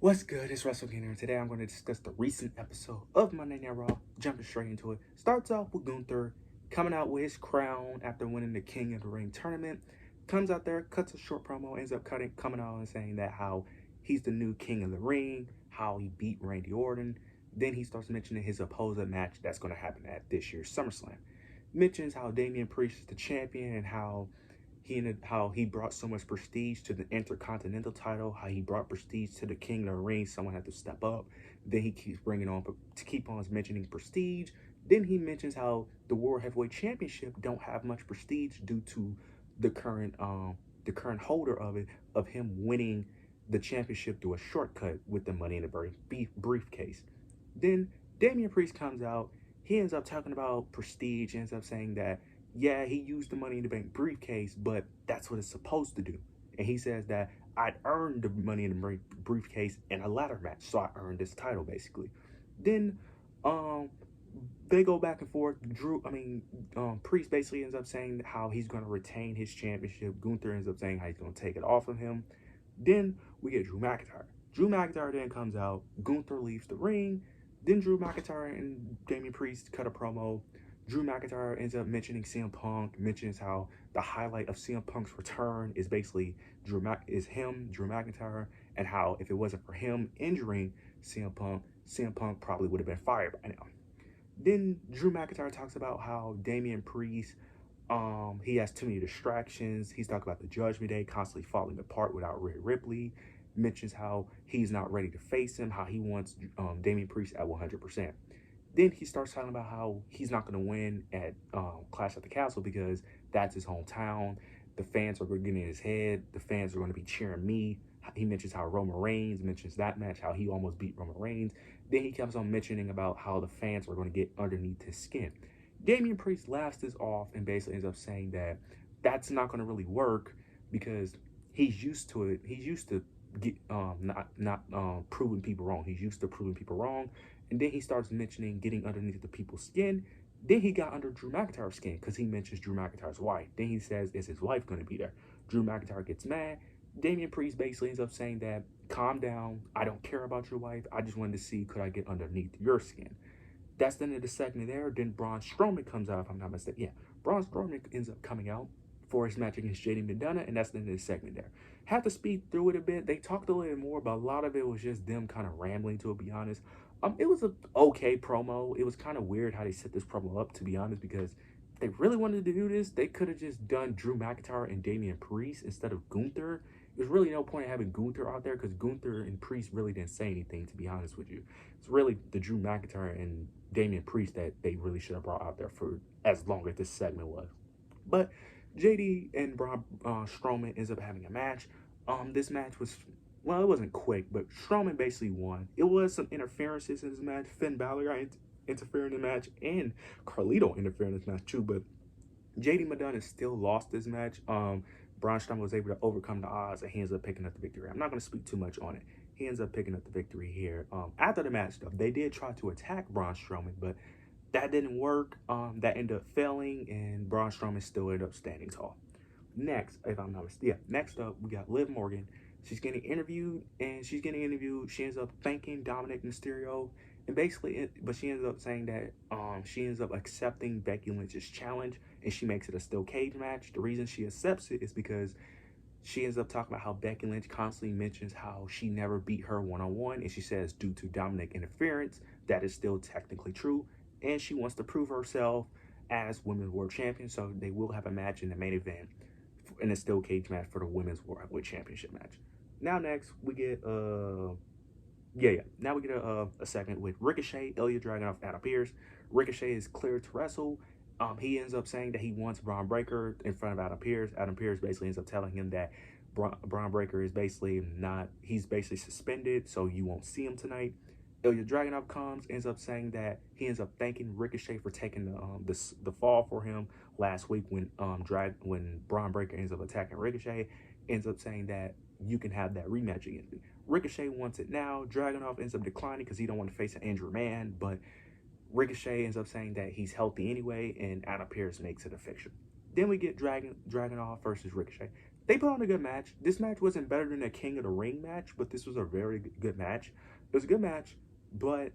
What's good? It's WrestleGainer, and today I'm going to discuss the recent episode of Monday Night Raw. Jumping straight into it. Starts off with Gunther coming out with his crown after winning the King of the Ring tournament. Comes out there, cuts a short promo, ends up coming out and saying that how he's the new King of the Ring, how he beat Randy Orton. Then he starts mentioning his opposing match that's going to happen at this year's SummerSlam. Mentions how Damian Priest is the champion and how he brought so much prestige to the Intercontinental title, how he brought prestige to the King of the Ring. Someone had to step up. Then he keeps bringing on to keep on mentioning prestige. Then he mentions how the World Heavyweight Championship don't have much prestige due to the current holder of it, of him winning the championship through a shortcut with the Money in the briefcase. Then Damian Priest comes out. He ends up talking about prestige. Ends up saying that, yeah, he used the Money in the Bank briefcase, but that's what it's supposed to do. And he says that I'd earned the Money in the briefcase in a ladder match, so I earned this title, basically. Then they go back and forth. Priest basically ends up saying how he's going to retain his championship. Gunther ends up saying how he's going to take it off of him. Then we get Drew McIntyre. Drew McIntyre then comes out. Gunther leaves the ring. Then Drew McIntyre and Damian Priest cut a promo. Drew McIntyre ends up mentioning CM Punk, mentions how the highlight of CM Punk's return is basically Drew McIntyre, and how if it wasn't for him injuring CM Punk probably would have been fired by now. Then Drew McIntyre talks about how Damian Priest, he has too many distractions. He's talking about the Judgment Day constantly falling apart without Rhea Ripley. Mentions how he's not ready to face him, how he wants Damian Priest at 100%. Then he starts talking about how he's not going to win at Clash at the Castle because that's his hometown. The fans are getting in his head. The fans are going to be cheering me. He mentions how Roman Reigns mentions that match, how he almost beat Roman Reigns. Then he comes on mentioning about how the fans are going to get underneath his skin. Damian Priest laughs this off and basically ends up saying that that's not going to really work because he's used to it. He's used to proving people wrong. He's used to proving people wrong. And then he starts mentioning getting underneath the people's skin. Then he got under Drew McIntyre's skin because he mentions Drew McIntyre's wife. Then he says, is his wife going to be there? Drew McIntyre gets mad. Damian Priest basically ends up saying that, calm down. I don't care about your wife. I just wanted to see, could I get underneath your skin? That's the end of the segment there. Then Braun Strowman comes out, if I'm not mistaken. Yeah, Braun Strowman ends up coming out for his match against JD McDonagh, and that's the end of the segment there. Had to speed through it a bit. They talked a little more, but a lot of it was just them kind of rambling, to be honest. It was an okay promo. It was kind of weird how they set this promo up, to be honest, because if they really wanted to do this, they could have just done Drew McIntyre and Damian Priest instead of Gunther. There's really no point in having Gunther out there because Gunther and Priest really didn't say anything, to be honest with you. It's really the Drew McIntyre and Damian Priest that they really should have brought out there for as long as this segment was. But JD and Braun Strowman ends up having a match. This match was, well, it wasn't quick, but Strowman basically won. It was some interferences in this match. Finn Balor interfered in the match, and Carlito interfered in this match too. But JD McDonagh still lost this match. Braun Strowman was able to overcome the odds, and he ends up picking up the victory. I'm not going to speak too much on it. He ends up picking up the victory here. After the match, though, they did try to attack Braun Strowman, but that didn't work. That ended up failing, and Braun Strowman still ended up standing tall. Next, if I'm not mistaken, next up, we got Liv Morgan. She's getting interviewed, She ends up thanking Rey Mysterio, and basically, but she ends up saying that she ends up accepting Becky Lynch's challenge, and she makes it a steel cage match. The reason she accepts it is because she ends up talking about how Becky Lynch constantly mentions how she never beat her one-on-one, and she says due to Dominic interference, that is still technically true, and she wants to prove herself as Women's World Champion, so they will have a match in the main event in a steel cage match for the Women's World Heavyweight Championship match. Now next, we get, now we get a segment with Ricochet, Ilja, Dragunov, Adam Pearce. Ricochet is cleared to wrestle. He ends up saying that he wants Bron Breakker in front of Adam Pearce. Adam Pearce basically ends up telling him that Bron Breakker is basically he's basically suspended, so you won't see him tonight. Ilja Dragunov ends up saying that he ends up thanking Ricochet for taking the fall for him last week when Bron Breakker ends up attacking Ricochet. Ends up saying that you can have that rematch against me. Ricochet wants it now. Dragunov ends up declining because he don't want to face an injured man, but Ricochet ends up saying that he's healthy anyway, and Adam Pearce makes it a fixture. Then we get Dragunov versus Ricochet. They put on a good match. This match wasn't better than a King of the Ring match, but this was a very good match. It was a good match, but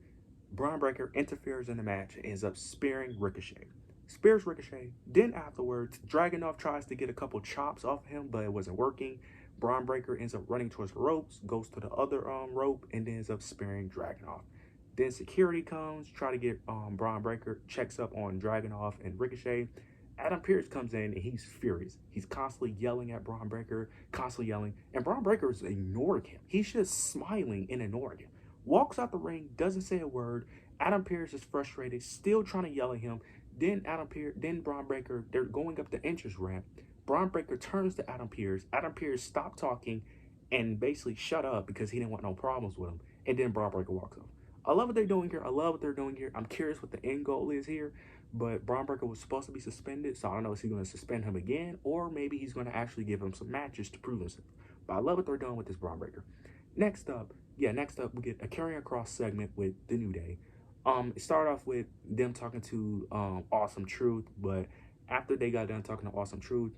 Bron Breakker interferes in the match and ends up spearing Ricochet. Spears Ricochet. Then afterwards, Dragunov tries to get a couple chops off him, but it wasn't working. Bron Breakker ends up running towards the ropes, goes to the other rope, and then ends up spearing Dragunov. Then security comes, try to get Bron Breakker, checks up on Dragunov and Ricochet. Adam Pearce comes in and he's furious. He's constantly yelling at Bron Breakker, constantly yelling, and Bron Breakker is ignoring him. He's just smiling and ignoring him. Walks out the ring, doesn't say a word. Adam Pearce is frustrated, still trying to yell at him. Then Bron Breakker, they're going up the entrance ramp. Bron Breakker turns to Adam Pearce. Adam Pearce stopped talking and basically shut up because he didn't want no problems with him. And then Bron Breakker walks off. I love what they're doing here. I love what they're doing here. I'm curious what the end goal is here. But Bron Breakker was supposed to be suspended, so I don't know if he's going to suspend him again, or maybe he's going to actually give him some matches to prove himself. But I love what they're doing with this Bron Breakker. Next up, we get a Karrion Kross segment with the New Day. It started off with them talking to Awesome Truth, but after they got done talking to Awesome Truth,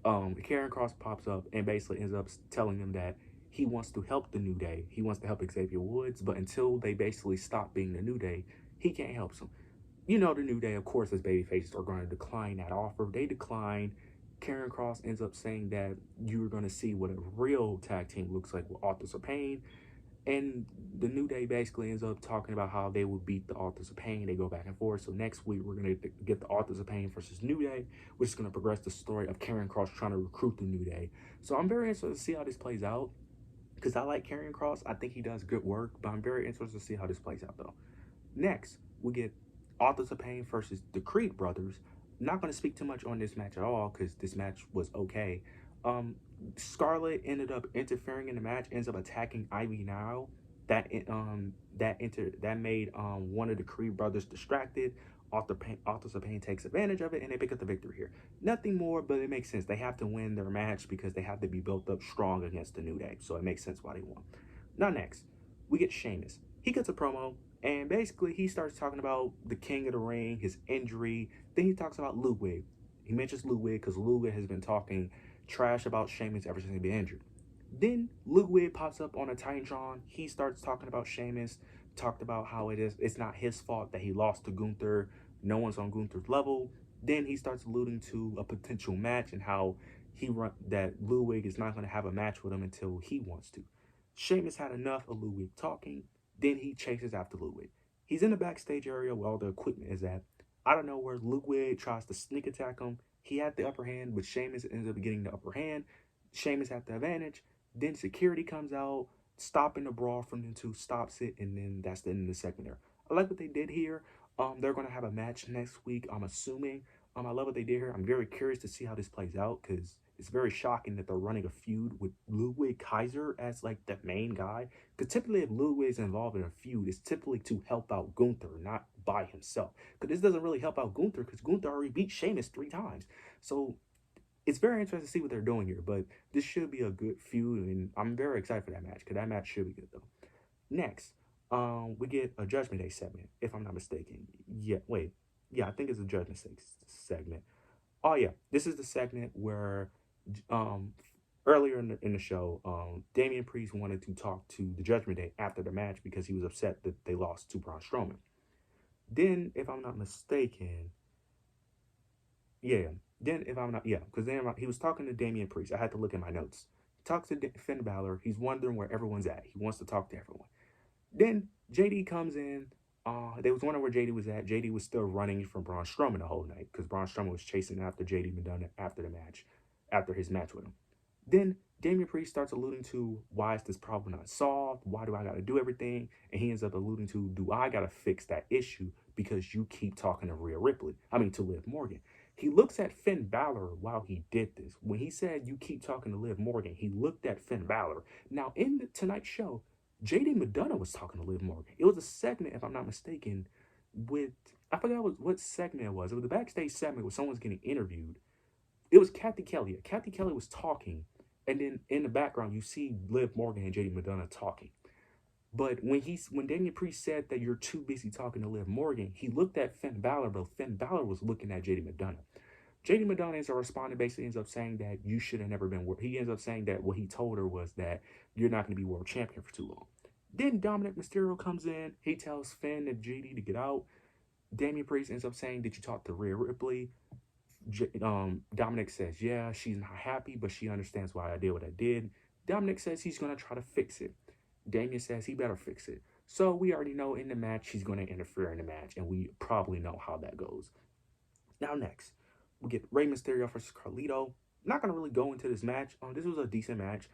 Karrion Kross pops up and basically ends up telling them that he wants to help the New Day. He wants to help Xavier Woods, but until they basically stop being the New Day, he can't help them. You know, the New Day, of course, as babyfaces are going to decline that offer. They decline. Karrion Kross ends up saying that you're going to see what a real tag team looks like with Authors of Pain. And the New Day basically ends up talking about how they will beat the Authors of Pain. They go back and forth. So next week, we're going to get the Authors of Pain versus New Day, which is going to progress the story of Karrion Kross trying to recruit the New Day. So I'm very interested to see how this plays out, because I like Karrion Kross. I think he does good work, but I'm very interested to see how this plays out, though. Next, we get Authors of Pain versus the Creed brothers. I'm not going to speak too much on this match at all, because this match was okay. Scarlett ended up interfering in the match, ends up attacking Ivy Nile. That made one of the Creed brothers distracted. Authors of Pain takes advantage of it, and they pick up the victory here. Nothing more, but it makes sense. They have to win their match because they have to be built up strong against the New Day. So it makes sense why they won. Now next, we get Sheamus. He gets a promo, and basically he starts talking about the King of the Ring, his injury. Then he talks about Ludwig. He mentions Ludwig because Ludwig has been talking trash about Sheamus ever since he been injured. Then Ludwig pops up on a Titantron. He starts talking about Sheamus, talked about how it's not his fault that he lost to Gunther. No one's on Gunther's level. Then he starts alluding to a potential match and how that Ludwig is not going to have a match with him until he wants to. Sheamus had enough of Ludwig talking. Then he chases after Ludwig. He's in the backstage area where all the equipment is at. I don't know where Ludwig tries to sneak attack him. He had the upper hand, but Sheamus ends up getting the upper hand. Sheamus had the advantage. Then security comes out, stopping the brawl from them two, stops it, and then that's the end of the segment there. I like what they did here. They're going to have a match next week, I'm assuming. I love what they did here. I'm very curious to see how this plays out, because it's very shocking that they're running a feud with Ludwig Kaiser as like the main guy. Because typically if Ludwig's involved in a feud, it's typically to help out Gunther, not by himself. Because this doesn't really help out Gunther, because Gunther already beat Sheamus 3 times. So it's very interesting to see what they're doing here, but this should be a good feud, and I'm very excited for that match, because that match should be good, though. Next, we get a Judgment Day segment, if I'm not mistaken. I think it's a Judgment Day segment. Oh, yeah, this is the segment where earlier in the show, Damian Priest wanted to talk to the Judgment Day after the match because he was upset that they lost to Braun Strowman. Then, if I'm not mistaken, because then he was talking to Damian Priest. I had to look at my notes. He talks to Finn Balor. He's wondering where everyone's at. He wants to talk to everyone. Then JD comes in. They was wondering where JD was at. JD was still running from Braun Strowman the whole night, because Braun Strowman was chasing after JD McDonagh after his match with him. Then Damian Priest starts alluding to, why is this problem not solved? Why do I got to do everything? And he ends up alluding to, do I got to fix that issue because you keep talking to Liv Morgan. He looks at Finn Balor while he did this. When he said, you keep talking to Liv Morgan, he looked at Finn Balor. Now, in tonight's show, JD McDonagh was talking to Liv Morgan. It was a segment, if I'm not mistaken, I forgot what segment it was. It was the backstage segment where someone's getting interviewed. It was Kathy Kelly. Kathy Kelly was talking, and then in the background, you see Liv Morgan and JD McDonagh talking. But when Damian Priest said that you're too busy talking to Liv Morgan, he looked at Finn Balor, but Finn Balor was looking at JD McDonagh. JD McDonagh ends up responding, basically ends up saying that you should have never been. He ends up saying that what he told her was that you're not going to be world champion for too long. Then DOMINIK Mysterio comes in. He tells Finn and JD to get out. Damian Priest ends up saying, "Did you talk to Rhea Ripley?" DOMINIK says, "Yeah, she's not happy, but she understands why I did what I did." DOMINIK says he's going to try to fix it. Damian says he better fix it. So we already know in the match he's going to interfere in the match, and we probably know how that goes. Now next, we get Rey Mysterio versus Carlito. Not going to really go into this match. This was a decent match.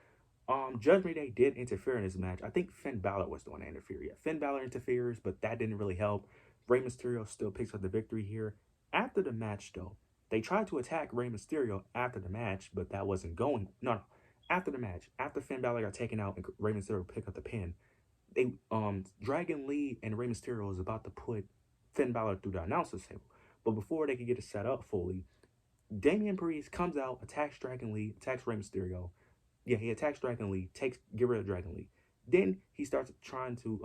Judgment Day did interfere in this match. I think Finn Balor was the one to interfere. Yeah, Finn Balor interferes, but that didn't really help. Rey Mysterio still picks up the victory here. After the match, though, they tried to attack Rey Mysterio after the match, but that wasn't going. No. After the match, after Finn Balor got taken out and Rey Mysterio picked up the pin, they Dragon Lee and Rey Mysterio was about to put Finn Balor through the announcer's table. But before they could get it set up fully, Damian Priest comes out, attacks Dragon Lee, attacks Rey Mysterio. Yeah, he attacks Dragon Lee, get rid of Dragon Lee. Then he starts trying to,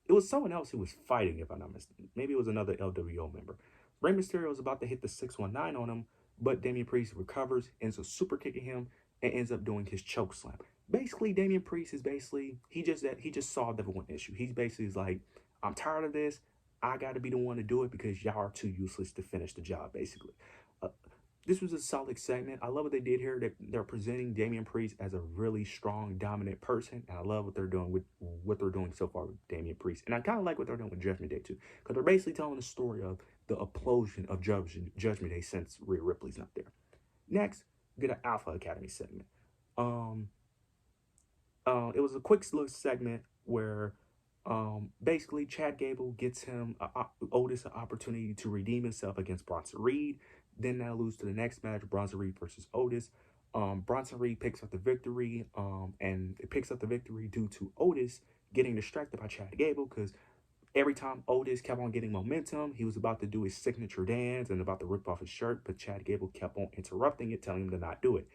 it was someone else who was fighting, if I'm not mistaken. Maybe it was another LWO member. Rey Mysterio was about to hit the 619 on him, but Damian Priest recovers, ends up super kicking him, and ends up doing his choke slam. Basically, Damian Priest is he just solved everyone's issue. He's basically like, I'm tired of this. I got to be the one to do it because y'all are too useless to finish the job, basically. This was a solid segment. I love what they did here. They're presenting Damian Priest as a really strong, dominant person, and I love what they're doing so far with Damian Priest. And I kind of like what they're doing with Judgment Day too, because they're basically telling the story of the implosion of Judgment Day since Rhea Ripley's not there. Next, we get an Alpha Academy segment. It was a quick little segment where basically Chad Gable gets Otis an opportunity to redeem himself against Bronson Reed. Then that loses to the next match, Bronson Reed versus Otis. Bronson Reed picks up the victory, and it picks up the victory due to Otis getting distracted by Chad Gable, because every time Otis kept on getting momentum, he was about to do his signature dance and about to rip off his shirt, but Chad Gable kept on interrupting it, telling him to not do it.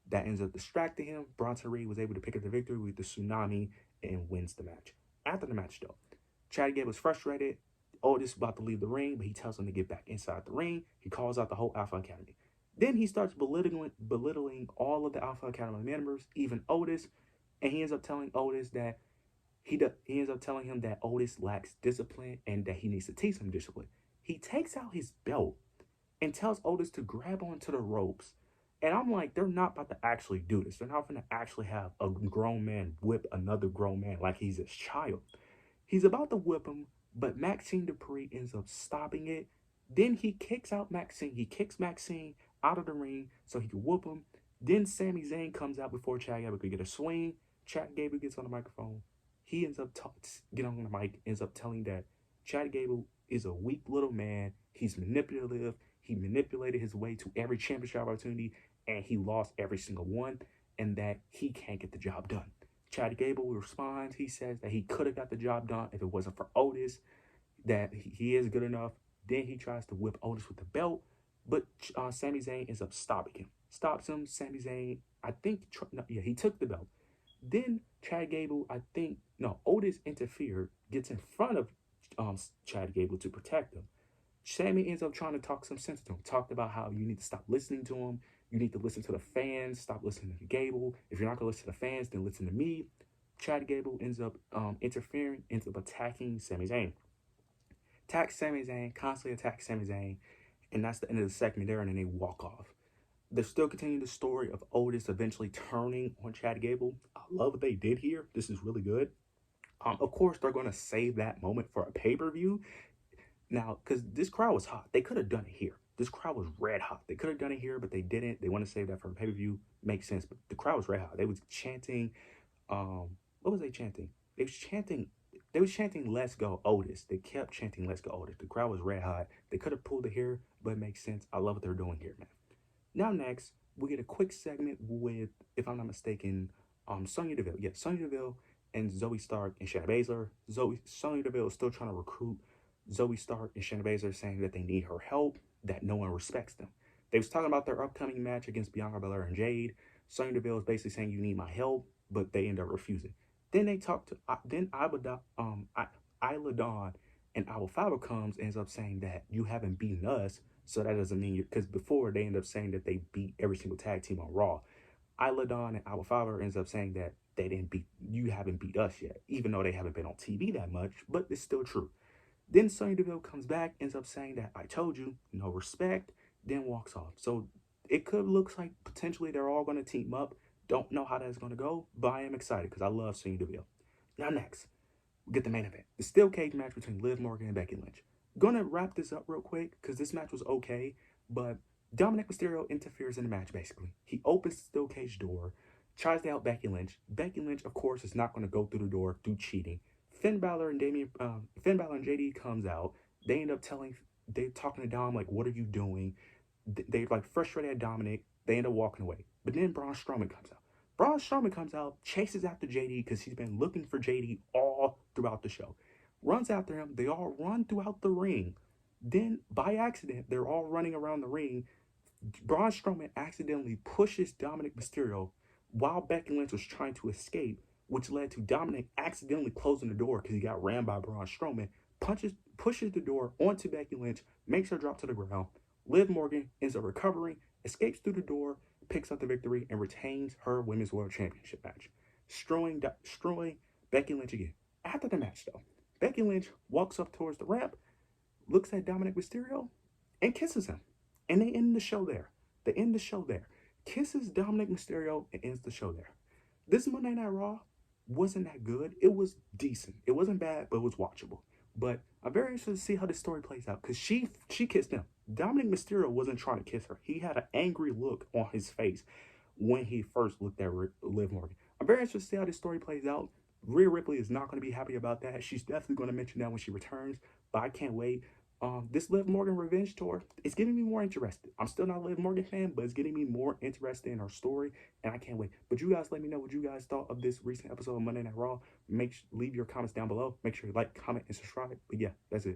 That ends up distracting him. Bronson Reed was able to pick up the victory with the tsunami and wins the match. After the match, though, Chad Gable was frustrated. Otis about to leave the ring, but he tells him to get back inside the ring. He calls out the whole Alpha Academy. Then he starts belittling all of the Alpha Academy members, even Otis, and he ends up telling Otis that he ends up telling him that Otis lacks discipline and that he needs to teach him discipline. He takes out his belt and tells Otis to grab onto the ropes. And I'm like, they're not about to actually do this. They're not going to actually have a grown man whip another grown man like he's his child. He's about to whip him, but Maxine Dupree ends up stopping it. Then he kicks out Maxine. He kicks Maxine out of the ring so he can whoop him. Then Sami Zayn comes out before Chad Gable could get a swing. Chad Gable gets on the microphone. He ends up getting on the mic, ends up telling that Chad Gable is a weak little man. He's manipulative. He manipulated his way to every championship opportunity, and he lost every single one, and that he can't get the job done. Chad Gable responds. He says that he could have got the job done if it wasn't for Otis, that he is good enough. Then he tries to whip Otis with the belt, but Sami Zayn ends up stopping him. Stops him. Sami Zayn, he took the belt. Then Chad Gable, Otis interfered, gets in front of Chad Gable to protect him. Sami ends up trying to talk some sense to him. Talked about how you need to stop listening to him. You need to listen to the fans. Stop listening to Gable. If you're not going to listen to the fans, then listen to me. Chad Gable ends up interfering, ends up attacking Sami Zayn. Attacks Sami Zayn, constantly attacks Sami Zayn. And that's the end of the segment there, and then they walk off. They're still continuing the story of Otis eventually turning on Chad Gable. I love what they did here. This is really good. Of course, they're going to save that moment for a pay-per-view. Now, because this crowd was hot. They could have done it here. This crowd was red hot. They could have done it here, but they didn't. They want to save that for a pay-per-view. Makes sense. But the crowd was red hot. They was chanting, what was they chanting? They was chanting Let's Go Otis. They kept chanting Let's Go Otis. The crowd was red hot. They could have pulled it here, but it makes sense. I love what they're doing here, man. Now next, we get a quick segment with, if I'm not mistaken, Sonya Deville. Yeah, Sonya Deville and Zoe Stark and Shayna Baszler. Sonya Deville is still trying to recruit Zoe Stark and Shayna Baszler, saying that they need her help, that no one respects them. They was talking about their upcoming match against Bianca Belair and Jade. Sonya Deville is basically saying, you need my help, but they end up refusing. Then they talk to, Isla Dawn and Alba Fabo ends up saying that you haven't beaten us, So that doesn't mean because before they end up saying that they beat every single tag team on Raw. Isla Dawn and Alba Fowler ends up saying that they didn't beat you haven't beat us yet, even though they haven't been on TV that much, but it's still true. Then Sonya Deville comes back, ends up saying that I told you, no respect, then walks off. So it could look like potentially they're all going to team up. Don't know how that's going to go, but I am excited because I love Sonya Deville. Now next, we get the main event, the steel cage match between Liv Morgan and Becky Lynch. Gonna wrap this up real quick because this match was okay, but Dominik Mysterio interferes in the match basically. He opens the steel cage door, tries to out Becky Lynch. Becky Lynch, of course, is not going to go through the door through cheating. Finn Balor and JD comes out. They end up they talking to Dom like, "What are you doing?" They like frustrated at Dominik. They end up walking away. But then Braun Strowman comes out. Braun Strowman comes out, chases after JD because he's been looking for JD all throughout the show. Runs after him. They all run throughout the ring. Then, by accident, they're all running around the ring. Braun Strowman accidentally pushes Dominik Mysterio while Becky Lynch was trying to escape, which led to Dominik accidentally closing the door because he got rammed by Braun Strowman, pushes the door onto Becky Lynch, makes her drop to the ground. Liv Morgan ends up recovering, escapes through the door, picks up the victory, and retains her Women's World Championship match, destroying Becky Lynch again. After the match, though, Becky Lynch walks up towards the ramp, looks at Dominik Mysterio, and kisses him. And they end the show there. They end the show there. Kisses Dominik Mysterio and ends the show there. This Monday Night Raw wasn't that good. It was decent. It wasn't bad, but it was watchable. But I'm very interested to see how this story plays out because she kissed him. Dominik Mysterio wasn't trying to kiss her. He had an angry look on his face when he first looked at Liv Morgan. I'm very interested to see how this story plays out. Rhea Ripley is not going to be happy about that. She's definitely going to mention that when she returns, but I can't wait. This Liv Morgan revenge tour is getting me more interested. I'm still not a Liv Morgan fan, but it's getting me more interested in her story, and I can't wait. But you guys let me know what you guys thought of this recent episode of Monday Night Raw. Leave your comments down below. Make sure you like, comment, and subscribe. But yeah, that's it.